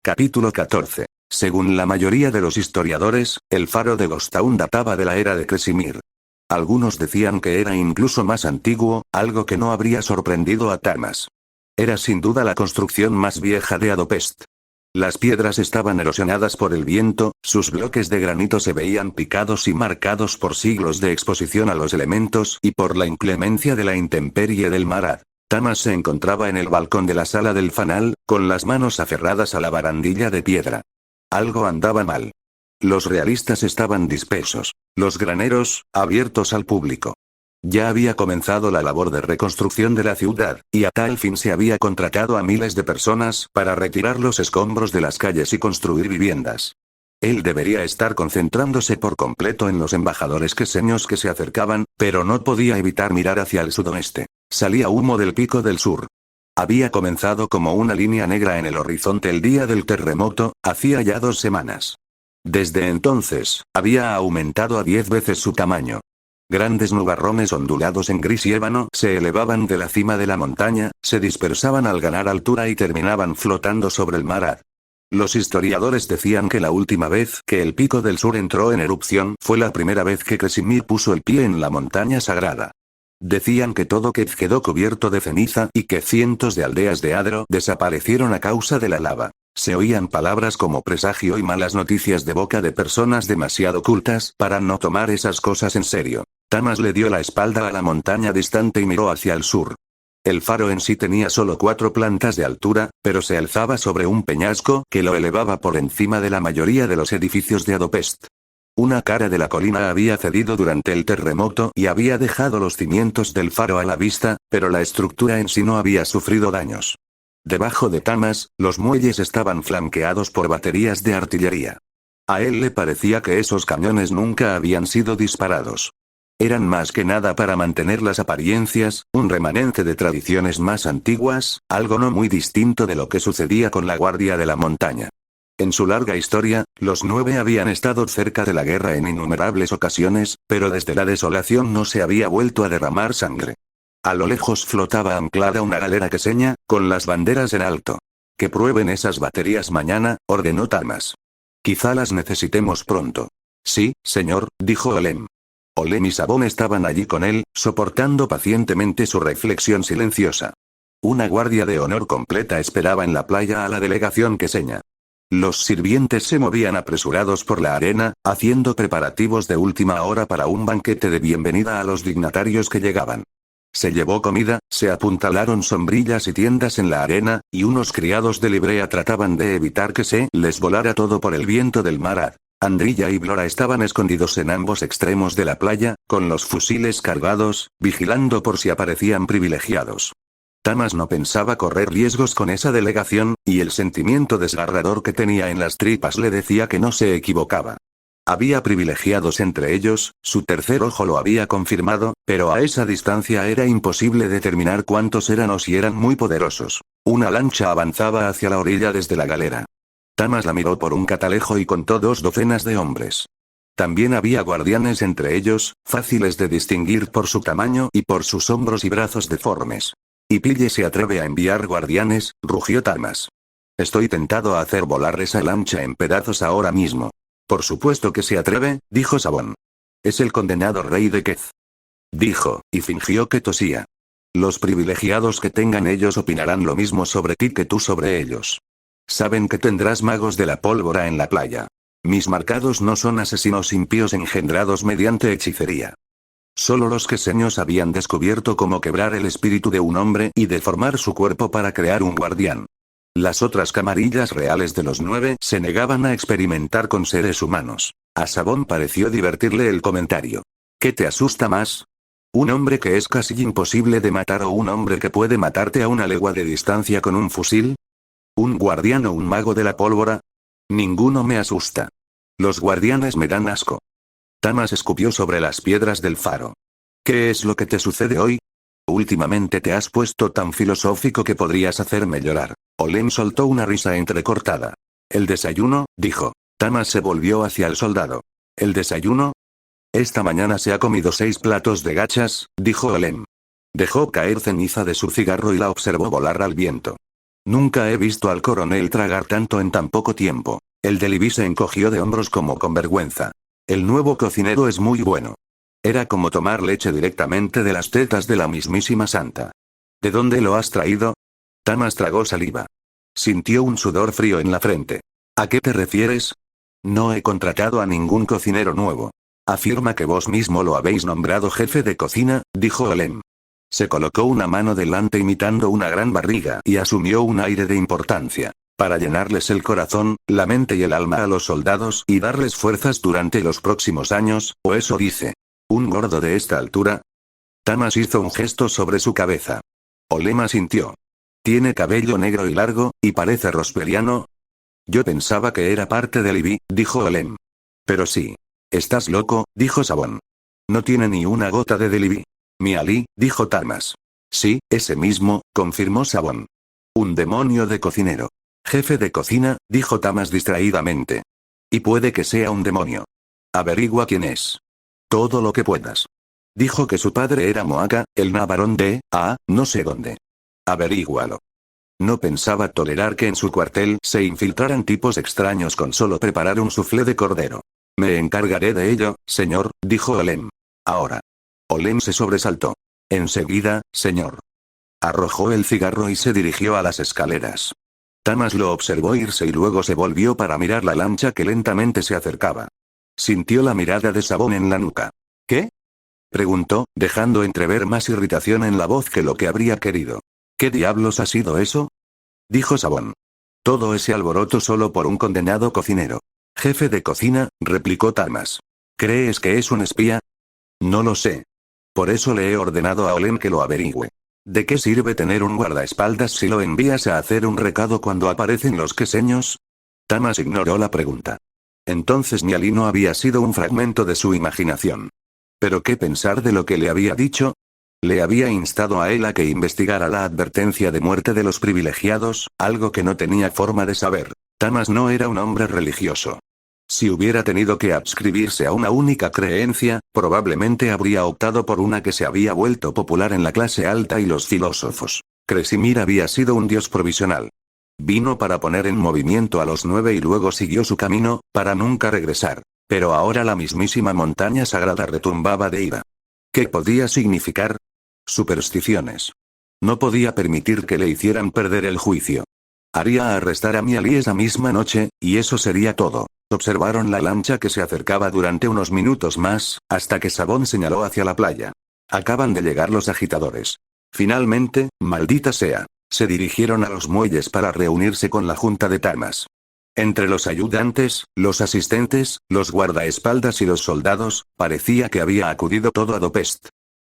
Capítulo 14. Según la mayoría de los historiadores, el faro de Ghost Town databa de la era de Kresimir. Algunos decían que era incluso más antiguo, algo que no habría sorprendido a Tamas. Era sin duda la construcción más vieja de Adopest. Las piedras estaban erosionadas por el viento, sus bloques de granito se veían picados y marcados por siglos de exposición a los elementos y por la inclemencia de la intemperie del Marad. Tamas se encontraba en el balcón de la sala del fanal, con las manos aferradas a la barandilla de piedra. Algo andaba mal. Los realistas estaban dispersos. Los graneros, abiertos al público. Ya había comenzado la labor de reconstrucción de la ciudad, y a tal fin se había contratado a miles de personas para retirar los escombros de las calles y construir viviendas. Él debería estar concentrándose por completo en los embajadores queseños que se acercaban, pero no podía evitar mirar hacia el sudoeste. Salía humo del pico del sur. Había comenzado como una línea negra en el horizonte el día del terremoto, hacía ya 2 semanas. Desde entonces, había aumentado a 10 veces su tamaño. Grandes nubarrones ondulados en gris y ébano se elevaban de la cima de la montaña, se dispersaban al ganar altura y terminaban flotando sobre el Marad. Los historiadores decían que la última vez que el pico del sur entró en erupción fue la primera vez que Kresimir puso el pie en la montaña sagrada. Decían que todo Kiev quedó cubierto de ceniza y que cientos de aldeas de Adro desaparecieron a causa de la lava. Se oían palabras como presagio y malas noticias de boca de personas demasiado cultas para no tomar esas cosas en serio. Tamas le dio la espalda a la montaña distante y miró hacia el sur. El faro en sí tenía solo 4 plantas de altura, pero se alzaba sobre un peñasco que lo elevaba por encima de la mayoría de los edificios de Adopest. Una cara de la colina había cedido durante el terremoto y había dejado los cimientos del faro a la vista, pero la estructura en sí no había sufrido daños. Debajo de Tamas, los muelles estaban flanqueados por baterías de artillería. A él le parecía que esos cañones nunca habían sido disparados. Eran más que nada para mantener las apariencias, un remanente de tradiciones más antiguas, algo no muy distinto de lo que sucedía con la Guardia de la Montaña. En su larga historia, los 9 habían estado cerca de la guerra en innumerables ocasiones, pero desde la desolación no se había vuelto a derramar sangre. A lo lejos flotaba anclada una galera queseña, con las banderas en alto. Que prueben esas baterías mañana, ordenó Tamas. Quizá las necesitemos pronto. Sí, señor, dijo Olem. Olem y Sabón estaban allí con él, soportando pacientemente su reflexión silenciosa. Una guardia de honor completa esperaba en la playa a la delegación queseña. Los sirvientes se movían apresurados por la arena, haciendo preparativos de última hora para un banquete de bienvenida a los dignatarios que llegaban. Se llevó comida, se apuntalaron sombrillas y tiendas en la arena, y unos criados de librea trataban de evitar que se les volara todo por el viento del Marad. Andrilla y Blora estaban escondidos en ambos extremos de la playa, con los fusiles cargados, vigilando por si aparecían privilegiados. Tamas no pensaba correr riesgos con esa delegación, y el sentimiento desgarrador que tenía en las tripas le decía que no se equivocaba. Había privilegiados entre ellos, su tercer ojo lo había confirmado, pero a esa distancia era imposible determinar cuántos eran o si eran muy poderosos. Una lancha avanzaba hacia la orilla desde la galera. Tamas la miró por un catalejo y contó 2 docenas de hombres. También había guardianes entre ellos, fáciles de distinguir por su tamaño y por sus hombros y brazos deformes. «¿Y Pille se atreve a enviar guardianes?», rugió Tamas. «Estoy tentado a hacer volar esa lancha en pedazos ahora mismo». «Por supuesto que se atreve», dijo Sabón. «Es el condenado rey de Kez», dijo, y fingió que tosía. «Los privilegiados que tengan ellos opinarán lo mismo sobre ti que tú sobre ellos. Saben que tendrás magos de la pólvora en la playa. Mis marcados no son asesinos impíos engendrados mediante hechicería. Solo los queseños habían descubierto cómo quebrar el espíritu de un hombre y deformar su cuerpo para crear un guardián. Las otras camarillas reales de los 9 se negaban a experimentar con seres humanos». A Sabón pareció divertirle el comentario. «¿Qué te asusta más? ¿Un hombre que es casi imposible de matar o un hombre que puede matarte a una legua de distancia con un fusil? ¿Un guardián o un mago de la pólvora? Ninguno me asusta. Los guardianes me dan asco». Tamas escupió sobre las piedras del faro. «¿Qué es lo que te sucede hoy? Últimamente te has puesto tan filosófico que podrías hacerme llorar». Olem soltó una risa entrecortada. «¿El desayuno?», dijo. Tamas se volvió hacia el soldado. «¿El desayuno? Esta mañana se ha comido 6 platos de gachas», dijo Olem. Dejó caer ceniza de su cigarro y la observó volar al viento. Nunca he visto al coronel tragar tanto en tan poco tiempo. El de Libby se encogió de hombros como con vergüenza. El nuevo cocinero es muy bueno. Era como tomar leche directamente de las tetas de la mismísima santa. ¿De dónde lo has traído? Tamas tragó saliva. Sintió un sudor frío en la frente. ¿A qué te refieres? No he contratado a ningún cocinero nuevo. Afirma que vos mismo lo habéis nombrado jefe de cocina, dijo Olem. Se colocó una mano delante imitando una gran barriga y asumió un aire de importancia. Para llenarles el corazón, la mente y el alma a los soldados y darles fuerzas durante los próximos años, o eso dice. ¿Un gordo de esta altura? Tamas hizo un gesto sobre su cabeza. Olem asintió. Tiene cabello negro y largo, y parece rospeliano. Yo pensaba que era parte de Libby, dijo Olem. Pero sí. Estás loco, dijo Sabón. No tiene ni una gota de Libby. Mi Ali, dijo Tamas. Sí, ese mismo, confirmó Sabón. Un demonio de cocinero. Jefe de cocina, dijo Tamas distraídamente. Y puede que sea un demonio. Averigua quién es. Todo lo que puedas. Dijo que su padre era Moaka, el navarón de, no sé dónde. Averígualo. No pensaba tolerar que en su cuartel se infiltraran tipos extraños con solo preparar un soufflé de cordero. Me encargaré de ello, señor, dijo Olem. Ahora. Olem se sobresaltó. Enseguida, señor. Arrojó el cigarro y se dirigió a las escaleras. Tamas lo observó irse y luego se volvió para mirar la lancha que lentamente se acercaba. Sintió la mirada de Sabón en la nuca. ¿Qué? Preguntó, dejando entrever más irritación en la voz que lo que habría querido. ¿Qué diablos ha sido eso? Dijo Sabón. Todo ese alboroto solo por un condenado cocinero. Jefe de cocina, replicó Tamas. ¿Crees que es un espía? No lo sé. Por eso le he ordenado a Olem que lo averigüe. ¿De qué sirve tener un guardaespaldas si lo envías a hacer un recado cuando aparecen los queseños? Tamas ignoró la pregunta. Entonces mi Ali no había sido un fragmento de su imaginación. ¿Pero qué pensar de lo que le había dicho? Le había instado a él a que investigara la advertencia de muerte de los privilegiados, algo que no tenía forma de saber. Tamas no era un hombre religioso. Si hubiera tenido que adscribirse a una única creencia, probablemente habría optado por una que se había vuelto popular en la clase alta y los filósofos. Kresimir había sido un dios provisional. Vino para poner en movimiento a los 9 y luego siguió su camino, para nunca regresar. Pero ahora la mismísima montaña sagrada retumbaba de ira. ¿Qué podía significar? Supersticiones. No podía permitir que le hicieran perder el juicio. Haría arrestar a mi Ali esa misma noche, y eso sería todo. Observaron la lancha que se acercaba durante unos minutos más, hasta que Sabón señaló hacia la playa. Acaban de llegar los agitadores. Finalmente, maldita sea, se dirigieron a los muelles para reunirse con la junta de Tamas. Entre los ayudantes, los asistentes, los guardaespaldas y los soldados, parecía que había acudido todo a Dopest.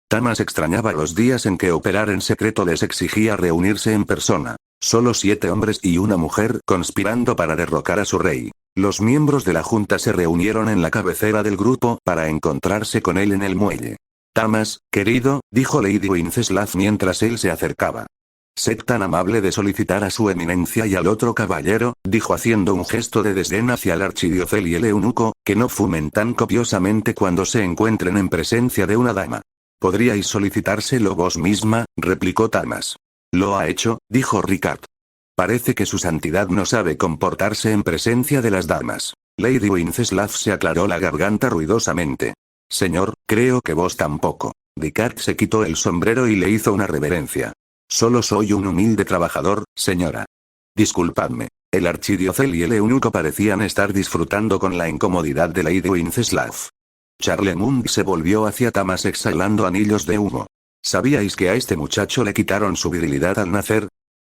Tamas extrañaba los días en que operar en secreto les exigía reunirse en persona. Solo 7 hombres y una mujer conspirando para derrocar a su rey. Los miembros de la junta se reunieron en la cabecera del grupo para encontrarse con él en el muelle. Tamas, querido, dijo Lady Wenceslao mientras él se acercaba. Sed tan amable de solicitar a su eminencia y al otro caballero, dijo haciendo un gesto de desdén hacia el archidiocel y el eunuco, que no fumen tan copiosamente cuando se encuentren en presencia de una dama. Podríais solicitárselo vos misma, replicó Tamas. Lo ha hecho, dijo Ricard. Parece que su santidad no sabe comportarse en presencia de las damas. Lady Wenceslao se aclaró la garganta ruidosamente. Señor, creo que vos tampoco. Ricard se quitó el sombrero y le hizo una reverencia. Solo soy un humilde trabajador, señora. Disculpadme. El archidiocel y el eunuco parecían estar disfrutando con la incomodidad de Lady Wenceslao. Charlemont se volvió hacia Tamas exhalando anillos de humo. ¿Sabíais que a este muchacho le quitaron su virilidad al nacer?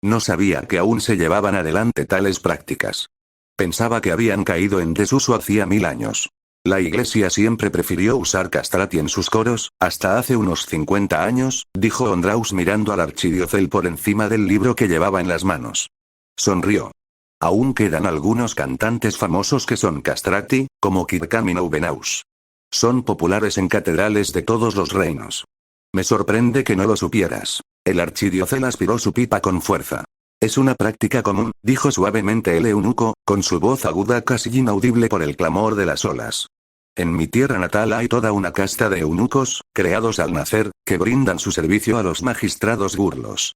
No sabía que aún se llevaban adelante tales prácticas. Pensaba que habían caído en desuso hacía 1000 años. La iglesia siempre prefirió usar castrati en sus coros, hasta hace unos 50 años, dijo Ondraus mirando al archidiocel por encima del libro que llevaba en las manos. Sonrió. Aún quedan algunos cantantes famosos que son castrati, como Kirkamino Benaus. Son populares en catedrales de todos los reinos. Me sorprende que no lo supieras. El archidiocel aspiró su pipa con fuerza. Es una práctica común, dijo suavemente el eunuco, con su voz aguda casi inaudible por el clamor de las olas. En mi tierra natal hay toda una casta de eunucos, creados al nacer, que brindan su servicio a los magistrados burlos.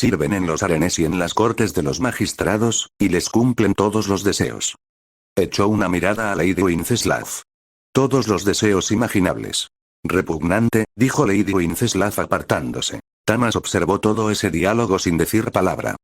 Sirven en los harenes y en las cortes de los magistrados, y les cumplen todos los deseos. Echó una mirada a Lady Wenceslao. Todos los deseos imaginables. Repugnante, dijo Lady Wenceslao apartándose. Tamas observó todo ese diálogo sin decir palabra.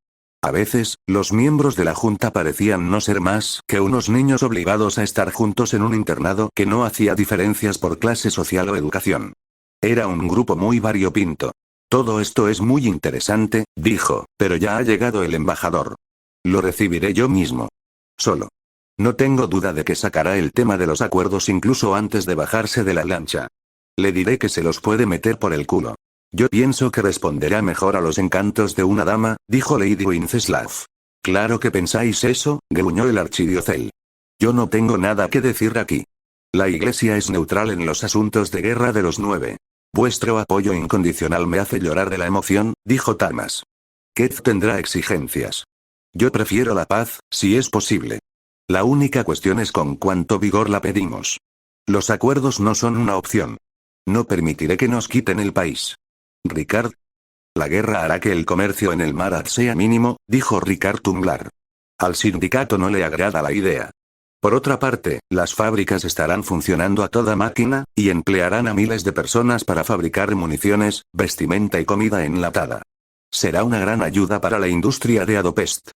A veces, los miembros de la junta parecían no ser más que unos niños obligados a estar juntos en un internado que no hacía diferencias por clase social o educación. Era un grupo muy variopinto. Todo esto es muy interesante, dijo, pero ya ha llegado el embajador. Lo recibiré yo mismo. Solo. No tengo duda de que sacará el tema de los acuerdos incluso antes de bajarse de la lancha. Le diré que se los puede meter por el culo. Yo pienso que responderá mejor a los encantos de una dama, dijo Lady Wenceslao. Claro que pensáis eso, gruñó el archidiocel. Yo no tengo nada que decir aquí. La Iglesia es neutral en los asuntos de guerra de los 9. Vuestro apoyo incondicional me hace llorar de la emoción, dijo Tamas. Keith tendrá exigencias. Yo prefiero la paz, si es posible. La única cuestión es con cuánto vigor la pedimos. Los acuerdos no son una opción. No permitiré que nos quiten el país. Ricard. La guerra hará que el comercio en el mar sea mínimo, dijo Ricard Tunglar. Al sindicato no le agrada la idea. Por otra parte, las fábricas estarán funcionando a toda máquina, y emplearán a miles de personas para fabricar municiones, vestimenta y comida enlatada. Será una gran ayuda para la industria de Adopest.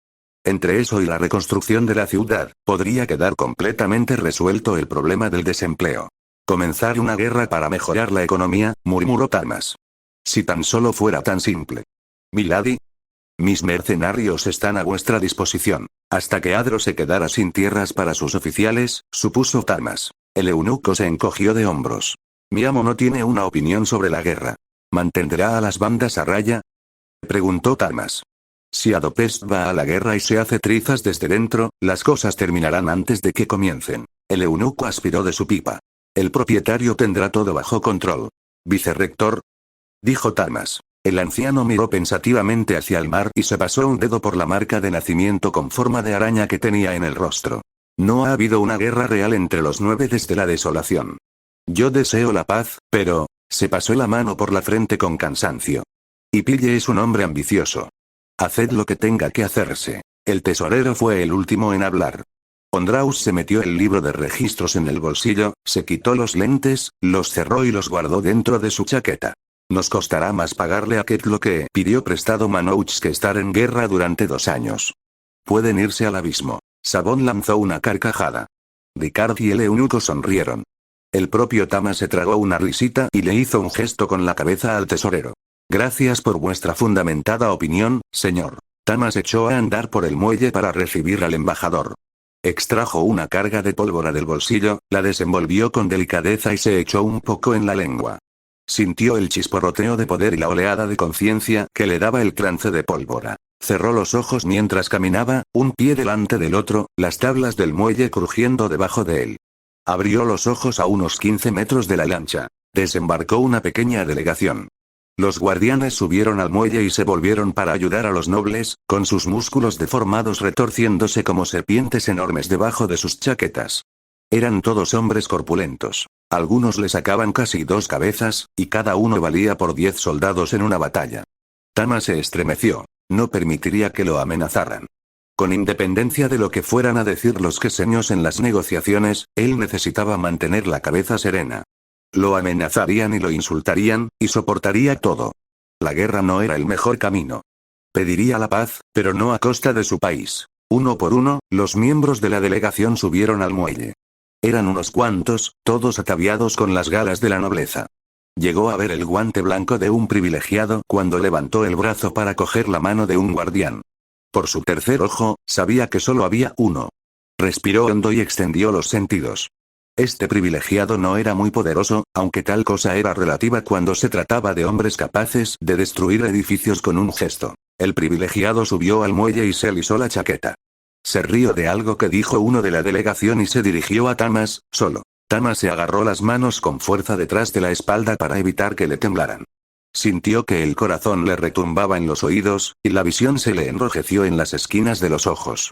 Entre eso y la reconstrucción de la ciudad, podría quedar completamente resuelto el problema del desempleo. Comenzar una guerra para mejorar la economía, murmuró Tamas. Si tan solo fuera tan simple. Milady. Mis mercenarios están a vuestra disposición. Hasta que Adro se quedara sin tierras para sus oficiales, supuso Tamas. El eunuco se encogió de hombros. Mi amo no tiene una opinión sobre la guerra. ¿Mantendrá a las bandas a raya? Preguntó Tamas. Si Adopest va a la guerra y se hace trizas desde dentro, las cosas terminarán antes de que comiencen. El eunuco aspiró de su pipa. El propietario tendrá todo bajo control. Vicerrector, dijo Tamas. El anciano miró pensativamente hacia el mar y se pasó un dedo por la marca de nacimiento con forma de araña que tenía en el rostro. No ha habido una guerra real entre los 9 desde la desolación. Yo deseo la paz, pero... se pasó la mano por la frente con cansancio. Y Pille es un hombre ambicioso. Haced lo que tenga que hacerse. El tesorero fue el último en hablar. Ondraus se metió el libro de registros en el bolsillo, se quitó los lentes, los cerró y los guardó dentro de su chaqueta. Nos costará más pagarle a Keith lo que pidió prestado Manouch que estar en guerra durante 2 años. Pueden irse al abismo. Sabón lanzó una carcajada. Ricard y el eunuco sonrieron. El propio Tamas se tragó una risita y le hizo un gesto con la cabeza al tesorero. Gracias por vuestra fundamentada opinión, señor. Tamas echó a andar por el muelle para recibir al embajador. Extrajo una carga de pólvora del bolsillo, la desenvolvió con delicadeza y se echó un poco en la lengua. Sintió el chisporroteo de poder y la oleada de conciencia que le daba el trance de pólvora. Cerró los ojos mientras caminaba, un pie delante del otro, las tablas del muelle crujiendo debajo de él. Abrió los ojos a unos 15 metros de la lancha. Desembarcó una pequeña delegación. Los guardianes subieron al muelle y se volvieron para ayudar a los nobles, con sus músculos deformados retorciéndose como serpientes enormes debajo de sus chaquetas. Eran todos hombres corpulentos. Algunos le sacaban casi 2 cabezas, y cada uno valía por 10 soldados en una batalla. Tamas se estremeció. No permitiría que lo amenazaran. Con independencia de lo que fueran a decir los queseños en las negociaciones, él necesitaba mantener la cabeza serena. Lo amenazarían y lo insultarían, y soportaría todo. La guerra no era el mejor camino. Pediría la paz, pero no a costa de su país. Uno por uno, los miembros de la delegación subieron al muelle. Eran unos cuantos, todos ataviados con las galas de la nobleza. Llegó a ver el guante blanco de un privilegiado cuando levantó el brazo para coger la mano de un guardián. Por su tercer ojo, sabía que solo había uno. Respiró hondo y extendió los sentidos. Este privilegiado no era muy poderoso, aunque tal cosa era relativa cuando se trataba de hombres capaces de destruir edificios con un gesto. El privilegiado subió al muelle y se alisó la chaqueta. Se rió de algo que dijo uno de la delegación y se dirigió a Tamas, solo. Tamas se agarró las manos con fuerza detrás de la espalda para evitar que le temblaran. Sintió que el corazón le retumbaba en los oídos, y la visión se le enrojeció en las esquinas de los ojos.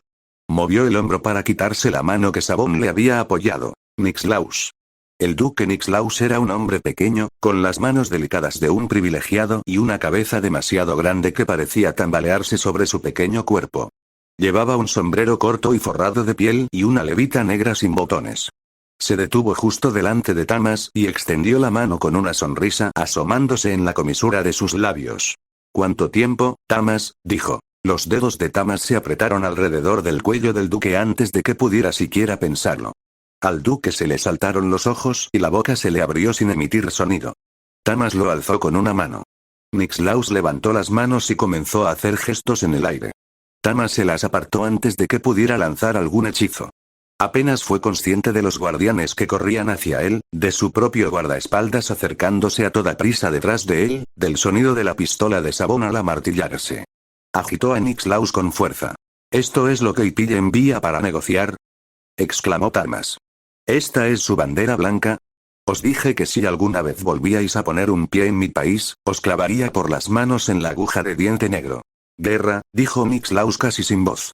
Movió el hombro para quitarse la mano que Sabón le había apoyado. Nixlaus. El duque Nixlaus era un hombre pequeño, con las manos delicadas de un privilegiado y una cabeza demasiado grande que parecía tambalearse sobre su pequeño cuerpo. Llevaba un sombrero corto y forrado de piel y una levita negra sin botones. Se detuvo justo delante de Tamas y extendió la mano con una sonrisa asomándose en la comisura de sus labios. ¿Cuánto tiempo, Tamas?, dijo. Los dedos de Tamas se apretaron alrededor del cuello del duque antes de que pudiera siquiera pensarlo. Al duque se le saltaron los ojos y la boca se le abrió sin emitir sonido. Tamas lo alzó con una mano. Nixlaus levantó las manos y comenzó a hacer gestos en el aire. Tamas se las apartó antes de que pudiera lanzar algún hechizo. Apenas fue consciente de los guardianes que corrían hacia él, de su propio guardaespaldas acercándose a toda prisa detrás de él, del sonido de la pistola de Sabón al amartillarse. Agitó a Nixlaus con fuerza. «¿Esto es lo que Ipille envía para negociar?», exclamó Tamas. «¿Esta es su bandera blanca? Os dije que si alguna vez volvíais a poner un pie en mi país, os clavaría por las manos en la aguja de diente negro». «Guerra», dijo Nixlaus casi sin voz.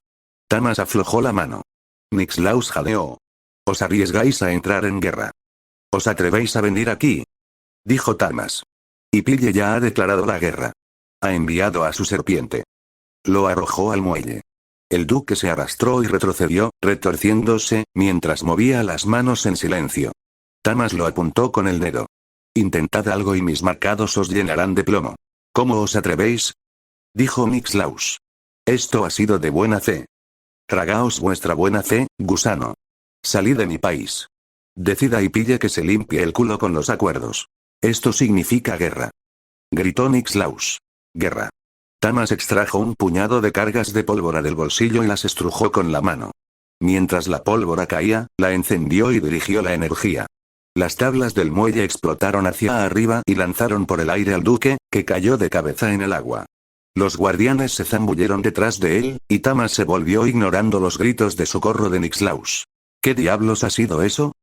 Tamas aflojó la mano. Nixlaus jadeó. «¿Os arriesgáis a entrar en guerra? ¿Os atrevéis a venir aquí?», dijo Tamas. «Ipille ya ha declarado la guerra. Ha enviado a su serpiente». Lo arrojó al muelle. El duque se arrastró y retrocedió, retorciéndose, mientras movía las manos en silencio. Tamas lo apuntó con el dedo. «Intentad algo y mis marcados os llenarán de plomo». «¿Cómo os atrevéis?», dijo Nixlaus. «Esto ha sido de buena fe». «Tragaos vuestra buena fe, gusano. Salid de mi país. Decida y pille que se limpie el culo con los acuerdos. Esto significa guerra», gritó Nixlaus. «Guerra». Tamas extrajo un puñado de cargas de pólvora del bolsillo y las estrujó con la mano. Mientras la pólvora caía, la encendió y dirigió la energía. Las tablas del muelle explotaron hacia arriba y lanzaron por el aire al duque, que cayó de cabeza en el agua. Los guardianes se zambulleron detrás de él, y Tamas se volvió ignorando los gritos de socorro de Nixlaus. «¿Qué diablos ha sido eso?»,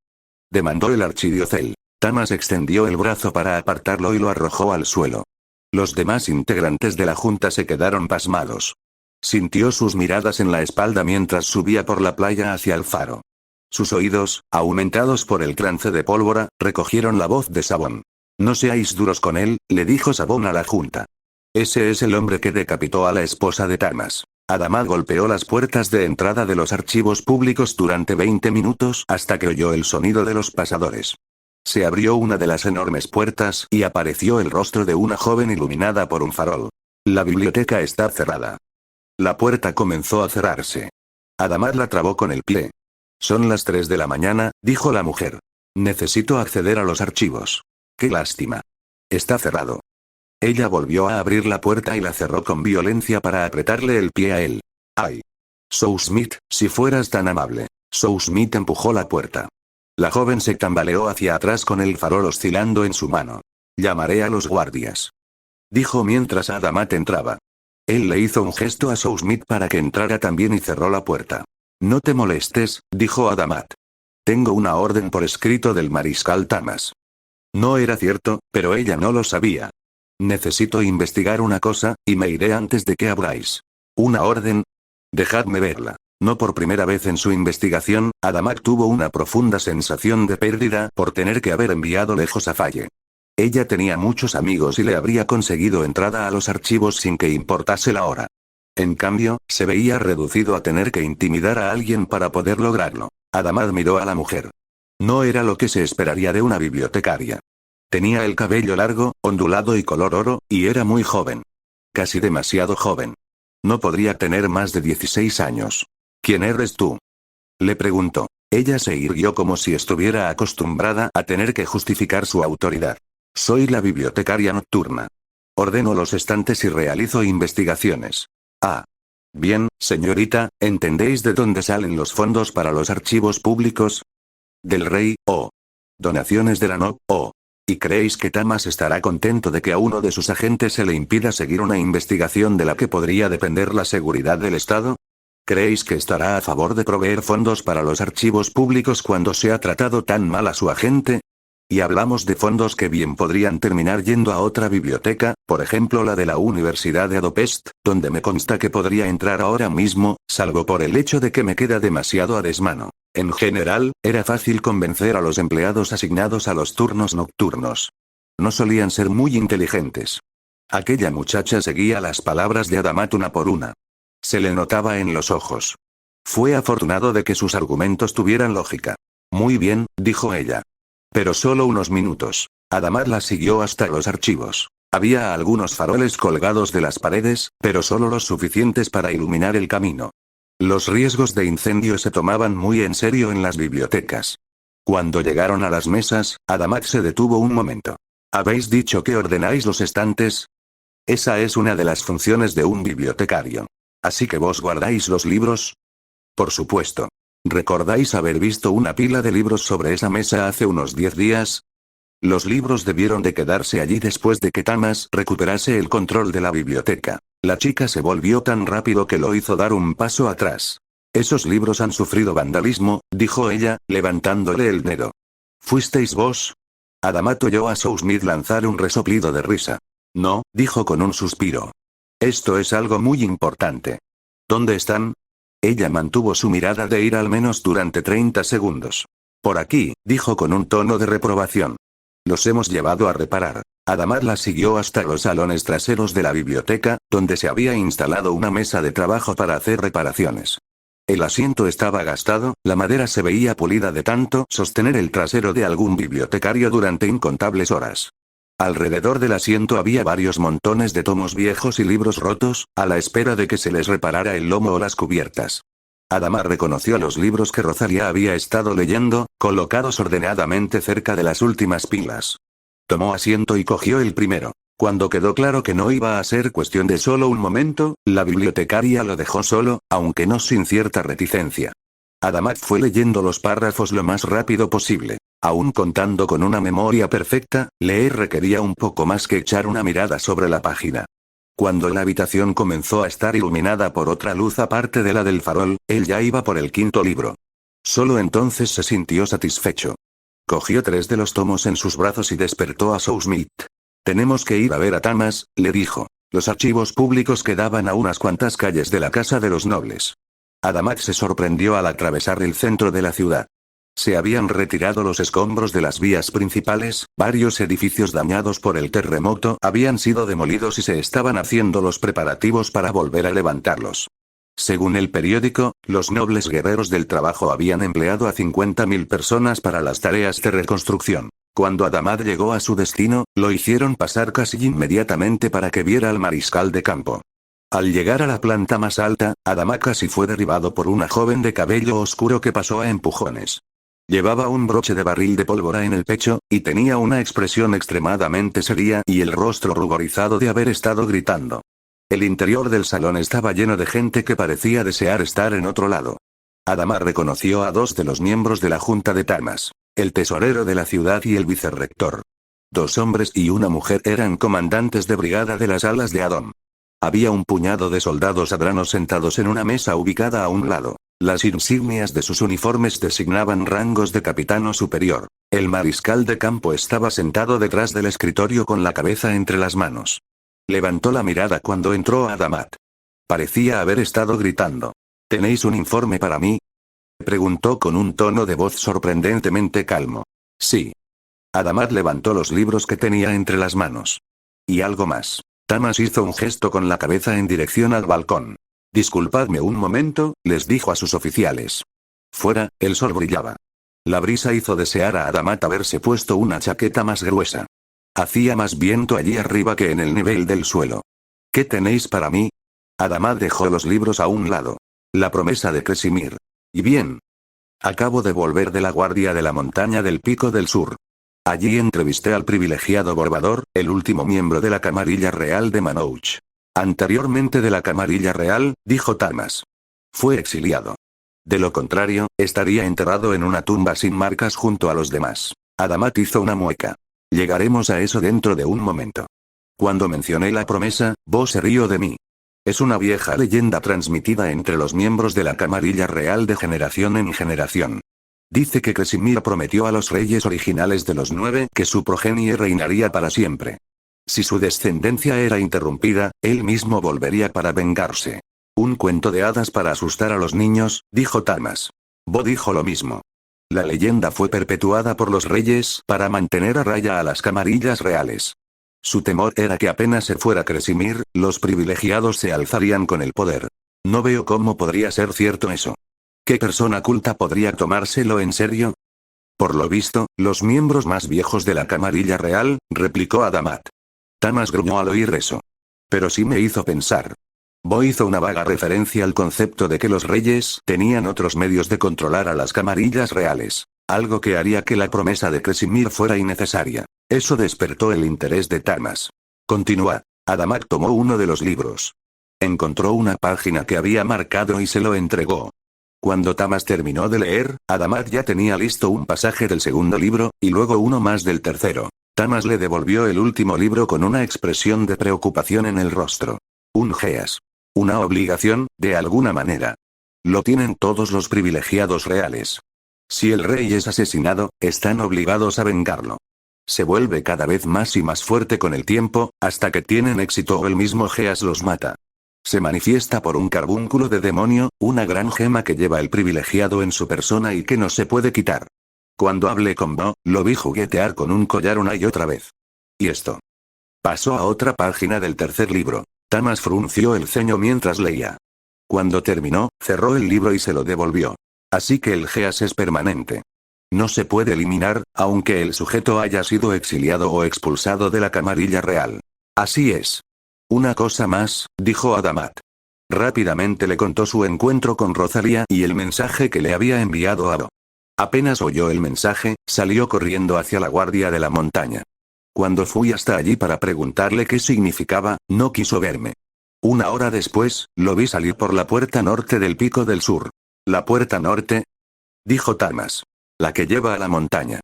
demandó el archidiocel. Tamas extendió el brazo para apartarlo y lo arrojó al suelo. Los demás integrantes de la junta se quedaron pasmados. Sintió sus miradas en la espalda mientras subía por la playa hacia el faro. Sus oídos, aumentados por el trance de pólvora, recogieron la voz de Sabón. «No seáis duros con él», le dijo Sabón a la junta. «Ese es el hombre que decapitó a la esposa de Tamas». Adamat golpeó las puertas de entrada de los archivos públicos durante 20 minutos hasta que oyó el sonido de los pasadores. Se abrió una de las enormes puertas y apareció el rostro de una joven iluminada por un farol. «La biblioteca está cerrada». La puerta comenzó a cerrarse. Adamat la trabó con el pie. «Son las 3 de la mañana», dijo la mujer. «Necesito acceder a los archivos». «Qué lástima. Está cerrado». Ella volvió a abrir la puerta y la cerró con violencia para apretarle el pie a él. «¡Ay! Smith, si fueras tan amable». Smith empujó la puerta. La joven se tambaleó hacia atrás con el farol oscilando en su mano. «Llamaré a los guardias», dijo mientras Adamat entraba. Él le hizo un gesto a Smith para que entrara también y cerró la puerta. «No te molestes», dijo Adamat. «Tengo una orden por escrito del mariscal Tamas». No era cierto, pero ella no lo sabía. «Necesito investigar una cosa, y me iré antes de que abráis». «¿Una orden?». «Dejadme verla». No por primera vez en su investigación, Adamat tuvo una profunda sensación de pérdida por tener que haber enviado lejos a Faye. Ella tenía muchos amigos y le habría conseguido entrada a los archivos sin que importase la hora. En cambio, se veía reducido a tener que intimidar a alguien para poder lograrlo. Adamat miró a la mujer. No era lo que se esperaría de una bibliotecaria. Tenía el cabello largo, ondulado y color oro, y era muy joven. Casi demasiado joven. No podría tener más de 16 años. «¿Quién eres tú?», le preguntó. Ella se irguió como si estuviera acostumbrada a tener que justificar su autoridad. «Soy la bibliotecaria nocturna. Ordeno los estantes y realizo investigaciones». «Ah. Bien, señorita, ¿entendéis de dónde salen los fondos para los archivos públicos?». «Del rey, oh. Donaciones de la NOB, oh. ¿Y creéis que Tamas estará contento de que a uno de sus agentes se le impida seguir una investigación de la que podría depender la seguridad del Estado? ¿Creéis que estará a favor de proveer fondos para los archivos públicos cuando se ha tratado tan mal a su agente? Y hablamos de fondos que bien podrían terminar yendo a otra biblioteca, por ejemplo la de la Universidad de Adopest, donde me consta que podría entrar ahora mismo, salvo por el hecho de que me queda demasiado a desmano. En general, era fácil convencer a los empleados asignados a los turnos nocturnos. No solían ser muy inteligentes. Aquella muchacha seguía las palabras de Adamat una por una. Se le notaba en los ojos. Fue afortunado de que sus argumentos tuvieran lógica. Muy bien, dijo ella. Pero solo unos minutos. Adamat la siguió hasta los archivos. Había algunos faroles colgados de las paredes, pero solo los suficientes para iluminar el camino. Los riesgos de incendio se tomaban muy en serio en las bibliotecas. Cuando llegaron a las mesas, Adamat se detuvo un momento. ¿Habéis dicho que ordenáis los estantes? Esa es una de las funciones de un bibliotecario. ¿Así que vos guardáis los libros? Por supuesto. ¿Recordáis haber visto una pila de libros sobre esa mesa hace unos 10 días? Los libros debieron de quedarse allí después de que Tamas recuperase el control de la biblioteca. La chica se volvió tan rápido que lo hizo dar un paso atrás. Esos libros han sufrido vandalismo, dijo ella, levantándole el dedo. ¿Fuisteis vos? Adamat oyó a Smith lanzar un resoplido de risa. No, dijo con un suspiro. Esto es algo muy importante. ¿Dónde están? Ella mantuvo su mirada de ira al menos durante 30 segundos. Por aquí, dijo con un tono de reprobación. Los hemos llevado a reparar. Adamat la siguió hasta los salones traseros de la biblioteca, donde se había instalado una mesa de trabajo para hacer reparaciones. El asiento estaba gastado, la madera se veía pulida de tanto sostener el trasero de algún bibliotecario durante incontables horas. Alrededor del asiento había varios montones de tomos viejos y libros rotos, a la espera de que se les reparara el lomo o las cubiertas. Adamat reconoció los libros que Rosalia había estado leyendo, colocados ordenadamente cerca de las últimas pilas. Tomó asiento y cogió el primero. Cuando quedó claro que no iba a ser cuestión de solo un momento, la bibliotecaria lo dejó solo, aunque no sin cierta reticencia. Adamat fue leyendo los párrafos lo más rápido posible. Aún contando con una memoria perfecta, leer requería un poco más que echar una mirada sobre la página. Cuando la habitación comenzó a estar iluminada por otra luz aparte de la del farol, él ya iba por el 5.º libro. Solo entonces se sintió satisfecho. Cogió 3 de los tomos en sus brazos y despertó a Smith. Tenemos que ir a ver a Tamas, le dijo. Los archivos públicos quedaban a unas cuantas calles de la casa de los nobles. Adamat se sorprendió al atravesar el centro de la ciudad. Se habían retirado los escombros de las vías principales, varios edificios dañados por el terremoto habían sido demolidos y se estaban haciendo los preparativos para volver a levantarlos. Según el periódico, los nobles guerreros del trabajo habían empleado a 50.000 personas para las tareas de reconstrucción. Cuando Adamat llegó a su destino, lo hicieron pasar casi inmediatamente para que viera al mariscal de campo. Al llegar a la planta más alta, Adamat casi fue derribado por una joven de cabello oscuro que pasó a empujones. Llevaba un broche de barril de pólvora en el pecho, y tenía una expresión extremadamente seria y el rostro ruborizado de haber estado gritando. El interior del salón estaba lleno de gente que parecía desear estar en otro lado. Adamat reconoció a 2 de los miembros de la junta de Tamas, el tesorero de la ciudad y el vicerrector. 2 hombres y una mujer eran comandantes de brigada de las alas de Adom. Había un puñado de soldados adranos sentados en una mesa ubicada a un lado. Las insignias de sus uniformes designaban rangos de capitán superior. El mariscal de campo estaba sentado detrás del escritorio con la cabeza entre las manos. Levantó la mirada cuando entró Adamat. Parecía haber estado gritando. ¿Tenéis un informe para mí? Preguntó con un tono de voz sorprendentemente calmo. Sí. Adamat levantó los libros que tenía entre las manos. Y algo más. Tamas hizo un gesto con la cabeza en dirección al balcón. Disculpadme un momento, les dijo a sus oficiales. Fuera, el sol brillaba. La brisa hizo desear a Adamat haberse puesto una chaqueta más gruesa. Hacía más viento allí arriba que en el nivel del suelo. ¿Qué tenéis para mí? Adamat dejó los libros a un lado. La promesa de Cresimir. Y bien. Acabo de volver de la guardia de la montaña del Pico del Sur. Allí entrevisté al privilegiado Borbador, el último miembro de la Camarilla Real de Manouch. Anteriormente de la Camarilla Real, dijo Tamas. Fue exiliado. De lo contrario, estaría enterrado en una tumba sin marcas junto a los demás. Adamat hizo una mueca. Llegaremos a eso dentro de un momento. Cuando mencioné la promesa, vos se rió de mí. Es una vieja leyenda transmitida entre los miembros de la Camarilla Real de generación en generación. Dice que Cresimir prometió a los reyes originales de los 9 que su progenie reinaría para siempre. Si su descendencia era interrumpida, él mismo volvería para vengarse. Un cuento de hadas para asustar a los niños, dijo Tamas. Bo dijo lo mismo. La leyenda fue perpetuada por los reyes para mantener a raya a las camarillas reales. Su temor era que apenas se fuera Cresimir, los privilegiados se alzarían con el poder. No veo cómo podría ser cierto eso. ¿Qué persona culta podría tomárselo en serio? Por lo visto, los miembros más viejos de la camarilla real, replicó Adamat. Tamas gruñó al oír eso. Pero sí me hizo pensar. Bo hizo una vaga referencia al concepto de que los reyes tenían otros medios de controlar a las camarillas reales. Algo que haría que la promesa de Cresimir fuera innecesaria. Eso despertó el interés de Tamas. Continúa. Adamat tomó uno de los libros. Encontró una página que había marcado y se lo entregó. Cuando Tamas terminó de leer, Adamat ya tenía listo un pasaje del segundo libro, y luego uno más del tercero. Tamas le devolvió el último libro con una expresión de preocupación en el rostro. Un geas. Una obligación, de alguna manera. Lo tienen todos los privilegiados reales. Si el rey es asesinado, están obligados a vengarlo. Se vuelve cada vez más y más fuerte con el tiempo, hasta que tienen éxito o el mismo geas los mata. Se manifiesta por un carbúnculo de demonio, una gran gema que lleva el privilegiado en su persona y que no se puede quitar. Cuando hablé con Bo, lo vi juguetear con un collar una y otra vez. ¿Y esto? Pasó a otra página del tercer libro. Tamas frunció el ceño mientras leía. Cuando terminó, cerró el libro y se lo devolvió. Así que el geas es permanente. No se puede eliminar, aunque el sujeto haya sido exiliado o expulsado de la camarilla real. Así es. Una cosa más, dijo Adamat. Rápidamente le contó su encuentro con Rosalía y el mensaje que le había enviado a Bo. Apenas oyó el mensaje, salió corriendo hacia la guardia de la montaña. Cuando fui hasta allí para preguntarle qué significaba, no quiso verme. Una hora después, lo vi salir por la puerta norte del Pico del Sur. ¿La puerta norte? Dijo Tamas. La que lleva a la montaña.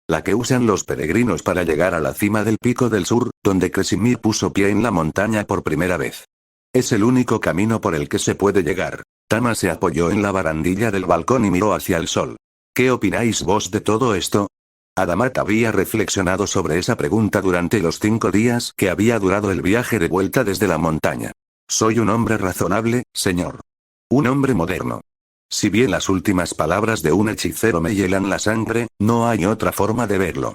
La que usan los peregrinos para llegar a la cima del Pico del Sur, donde Cresimir puso pie en la montaña por primera vez. Es el único camino por el que se puede llegar. Tamas se apoyó en la barandilla del balcón y miró hacia el sol. ¿Qué opináis vos de todo esto? Adamat había reflexionado sobre esa pregunta durante los 5 días que había durado el viaje de vuelta desde la montaña. Soy un hombre razonable, señor. Un hombre moderno. Si bien las últimas palabras de un hechicero me hielan la sangre, no hay otra forma de verlo.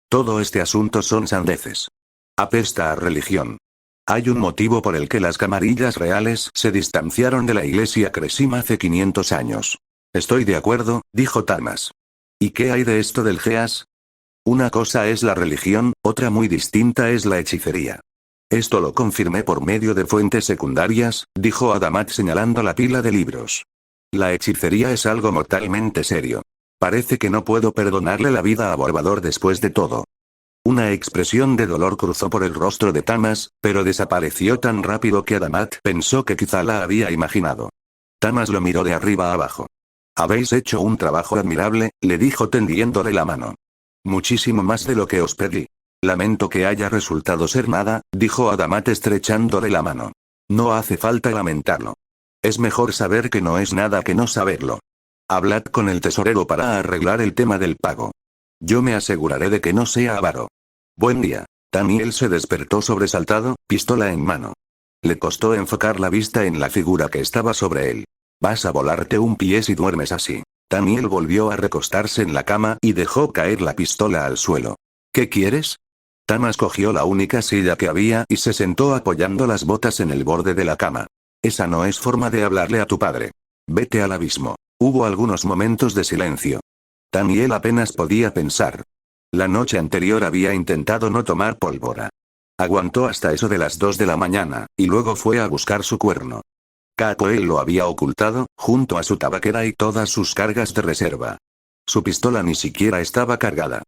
Todo este asunto son sandeces. Apesta a religión. Hay un motivo por el que las camarillas reales se distanciaron de la iglesia Cresim hace 500 años. Estoy de acuerdo, dijo Tamas. ¿Y qué hay de esto del geas? Una cosa es la religión, otra muy distinta es la hechicería. Esto lo confirmé por medio de fuentes secundarias, dijo Adamat señalando la pila de libros. La hechicería es algo mortalmente serio. Parece que no puedo perdonarle la vida a Borbador después de todo. Una expresión de dolor cruzó por el rostro de Tamas, pero desapareció tan rápido que Adamat pensó que quizá la había imaginado. Tamas lo miró de arriba a abajo. Habéis hecho un trabajo admirable, le dijo tendiéndole la mano. Muchísimo más de lo que os pedí. Lamento que haya resultado ser nada, dijo Adamat estrechándole la mano. No hace falta lamentarlo. Es mejor saber que no es nada que no saberlo. Hablad con el tesorero para arreglar el tema del pago. Yo me aseguraré de que no sea avaro. Buen día. Daniel se despertó sobresaltado, pistola en mano. Le costó enfocar la vista en la figura que estaba sobre él. Vas a volarte un pie si duermes así. Daniel volvió a recostarse en la cama y dejó caer la pistola al suelo. ¿Qué quieres? Tamas cogió la única silla que había y se sentó apoyando las botas en el borde de la cama. Esa no es forma de hablarle a tu padre. Vete al abismo. Hubo algunos momentos de silencio. Daniel apenas podía pensar. La noche anterior había intentado no tomar pólvora. Aguantó hasta eso de las 2 de la mañana, y luego fue a buscar su cuerno. Capoel lo había ocultado, junto a su tabaquera y todas sus cargas de reserva. Su pistola ni siquiera estaba cargada.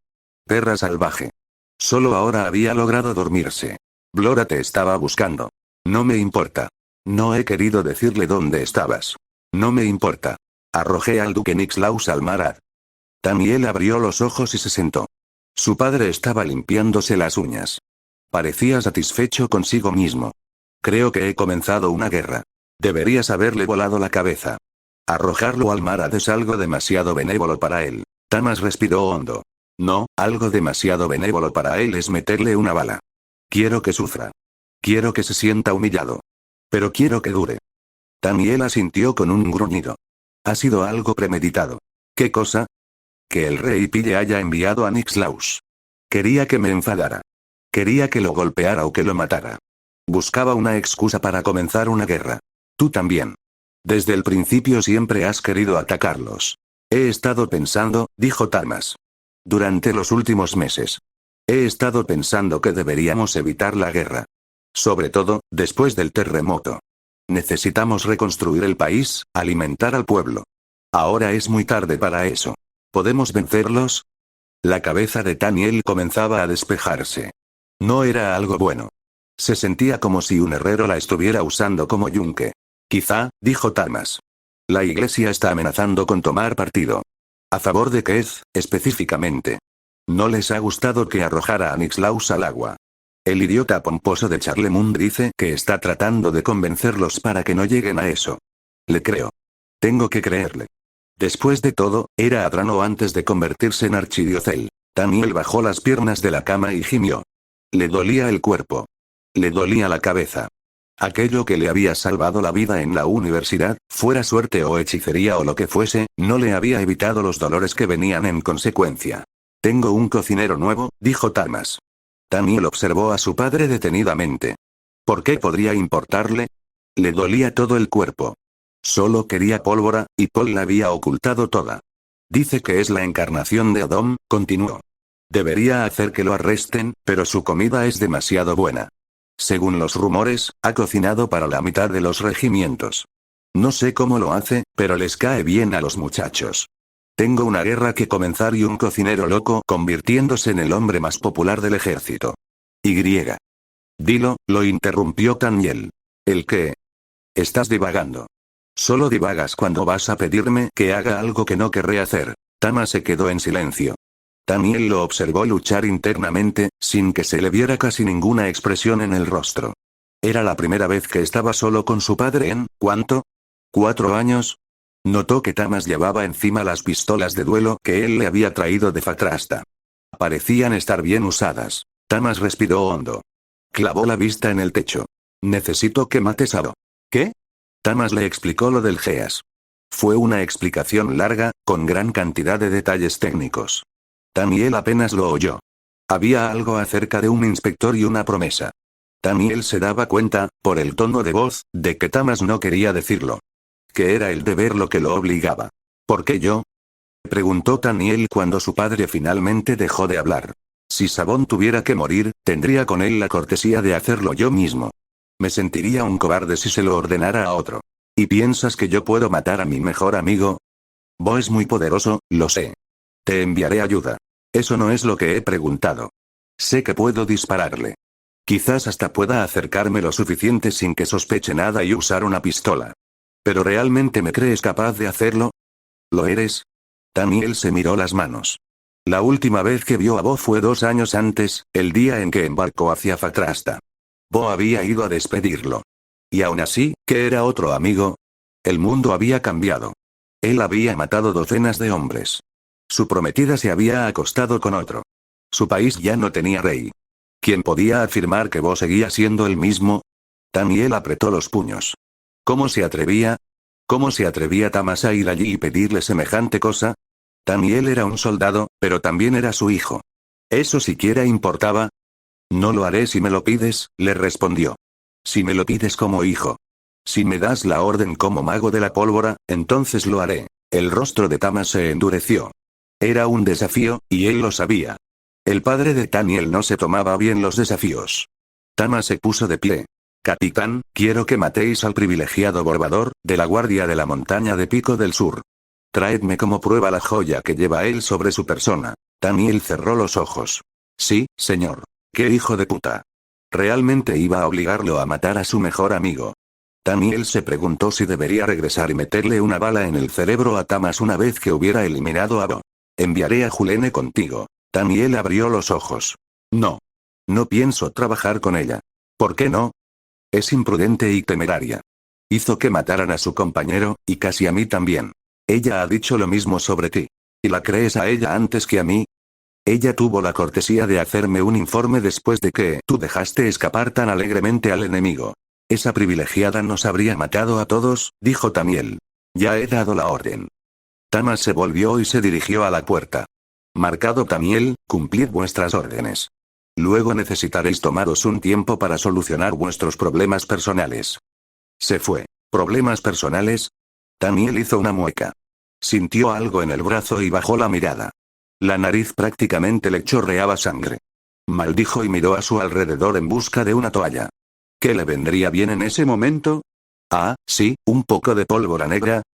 Perra salvaje. Solo ahora había logrado dormirse. Blora te estaba buscando. No me importa. No he querido decirle dónde estabas. No me importa. Arrojé al duque Nixlaus al mar. Daniel abrió los ojos y se sentó. Su padre estaba limpiándose las uñas. Parecía satisfecho consigo mismo. Creo que he comenzado una guerra. Deberías haberle volado la cabeza. Arrojarlo al mar es algo demasiado benévolo para él. Tamas respiró hondo. No, algo demasiado benévolo para él es meterle una bala. Quiero que sufra. Quiero que se sienta humillado. Pero quiero que dure. Daniel asintió con un gruñido. Ha sido algo premeditado. ¿Qué cosa? Que el rey Pille haya enviado a Nixlaus. Quería que me enfadara. Quería que lo golpeara o que lo matara. Buscaba una excusa para comenzar una guerra. Tú también. Desde el principio siempre has querido atacarlos. He estado pensando, dijo Tamas. Durante los últimos meses. He estado pensando que deberíamos evitar la guerra. Sobre todo, después del terremoto. Necesitamos reconstruir el país, alimentar al pueblo. Ahora es muy tarde para eso. ¿Podemos vencerlos? La cabeza de Daniel comenzaba a despejarse. No era algo bueno. Se sentía como si un herrero la estuviera usando como yunque. Quizá, dijo Tamas. La iglesia está amenazando con tomar partido. ¿A favor de Keith, específicamente? No les ha gustado que arrojara a Nixlaus al agua. El idiota pomposo de Charlemont dice que está tratando de convencerlos para que no lleguen a eso. Le creo. Tengo que creerle. Después de todo, era Adrano antes de convertirse en archidiocel. Daniel bajó las piernas de la cama y gimió. Le dolía el cuerpo. Le dolía la cabeza. Aquello que le había salvado la vida en la universidad, fuera suerte o hechicería o lo que fuese, no le había evitado los dolores que venían en consecuencia. Tengo un cocinero nuevo, dijo Tamas. Daniel observó a su padre detenidamente. ¿Por qué podría importarle? Le dolía todo el cuerpo. Solo quería pólvora, y Paul la había ocultado toda. Dice que es la encarnación de Odom, continuó. Debería hacer que lo arresten, pero su comida es demasiado buena. Según los rumores, ha cocinado para la mitad de los regimientos. No sé cómo lo hace, pero les cae bien a los muchachos. Tengo una guerra que comenzar y un cocinero loco convirtiéndose en el hombre más popular del ejército. Y. Dilo, lo interrumpió Daniel. ¿El qué? Estás divagando. Solo divagas cuando vas a pedirme que haga algo que no querré hacer. Tama se quedó en silencio. Daniel lo observó luchar internamente, sin que se le viera casi ninguna expresión en el rostro. Era la primera vez que estaba solo con su padre en, ¿cuánto? ¿4 años? Notó que Tamas llevaba encima las pistolas de duelo que él le había traído de Fatrasta. Parecían estar bien usadas. Tamas respiró hondo. Clavó la vista en el techo. Necesito que mates a Bo. ¿Qué? Tamas le explicó lo del Geas. Fue una explicación larga, con gran cantidad de detalles técnicos. Daniel apenas lo oyó. Había algo acerca de un inspector y una promesa. Daniel se daba cuenta, por el tono de voz, de que Tamas no quería decirlo. Que era el deber lo que lo obligaba. ¿Por qué yo? Preguntó Daniel cuando su padre finalmente dejó de hablar. Si Sabón tuviera que morir, tendría con él la cortesía de hacerlo yo mismo. Me sentiría un cobarde si se lo ordenara a otro. ¿Y piensas que yo puedo matar a mi mejor amigo? Bo es muy poderoso, lo sé. Te enviaré ayuda. Eso no es lo que he preguntado. Sé que puedo dispararle. Quizás hasta pueda acercarme lo suficiente sin que sospeche nada y usar una pistola. ¿Pero realmente me crees capaz de hacerlo? ¿Lo eres? Daniel se miró las manos. La última vez que vio a Bo fue 2 años antes, el día en que embarcó hacia Fatrasta. Bo había ido a despedirlo. Y aún así, ¿qué era otro amigo? El mundo había cambiado. Él había matado docenas de hombres. Su prometida se había acostado con otro. Su país ya no tenía rey. ¿Quién podía afirmar que Bo seguía siendo el mismo? Daniel apretó los puños. ¿Cómo se atrevía? ¿Cómo se atrevía Tamas a ir allí y pedirle semejante cosa? Daniel era un soldado, pero también era su hijo. ¿Eso siquiera importaba? No lo haré si me lo pides, le respondió. Si me lo pides como hijo. Si me das la orden como mago de la pólvora, entonces lo haré. El rostro de Tamas se endureció. Era un desafío, y él lo sabía. El padre de Daniel no se tomaba bien los desafíos. Tamas se puso de pie. Capitán, quiero que matéis al privilegiado Borbador, de la guardia de la montaña de Pico del Sur. Traedme como prueba la joya que lleva él sobre su persona. Daniel cerró los ojos. Sí, señor. ¡Qué hijo de puta! Realmente iba a obligarlo a matar a su mejor amigo. Daniel se preguntó si debería regresar y meterle una bala en el cerebro a Tamas una vez que hubiera eliminado a Bo. Enviaré a Julene contigo. Daniel abrió los ojos. No. No pienso trabajar con ella. ¿Por qué no? Es imprudente y temeraria. Hizo que mataran a su compañero, y casi a mí también. Ella ha dicho lo mismo sobre ti. ¿Y la crees a ella antes que a mí? Ella tuvo la cortesía de hacerme un informe después de que tú dejaste escapar tan alegremente al enemigo. Esa privilegiada nos habría matado a todos, dijo Daniel. Ya he dado la orden. Tama se volvió y se dirigió a la puerta. Marcado Tamiel, cumplid vuestras órdenes. Luego necesitaréis tomaros un tiempo para solucionar vuestros problemas personales. Se fue. ¿Problemas personales? Tamiel hizo una mueca. Sintió algo en el brazo y bajó la mirada. La nariz prácticamente le chorreaba sangre. Maldijo y miró a su alrededor en busca de una toalla. ¿Qué le vendría bien en ese momento? Ah, sí, un poco de pólvora negra.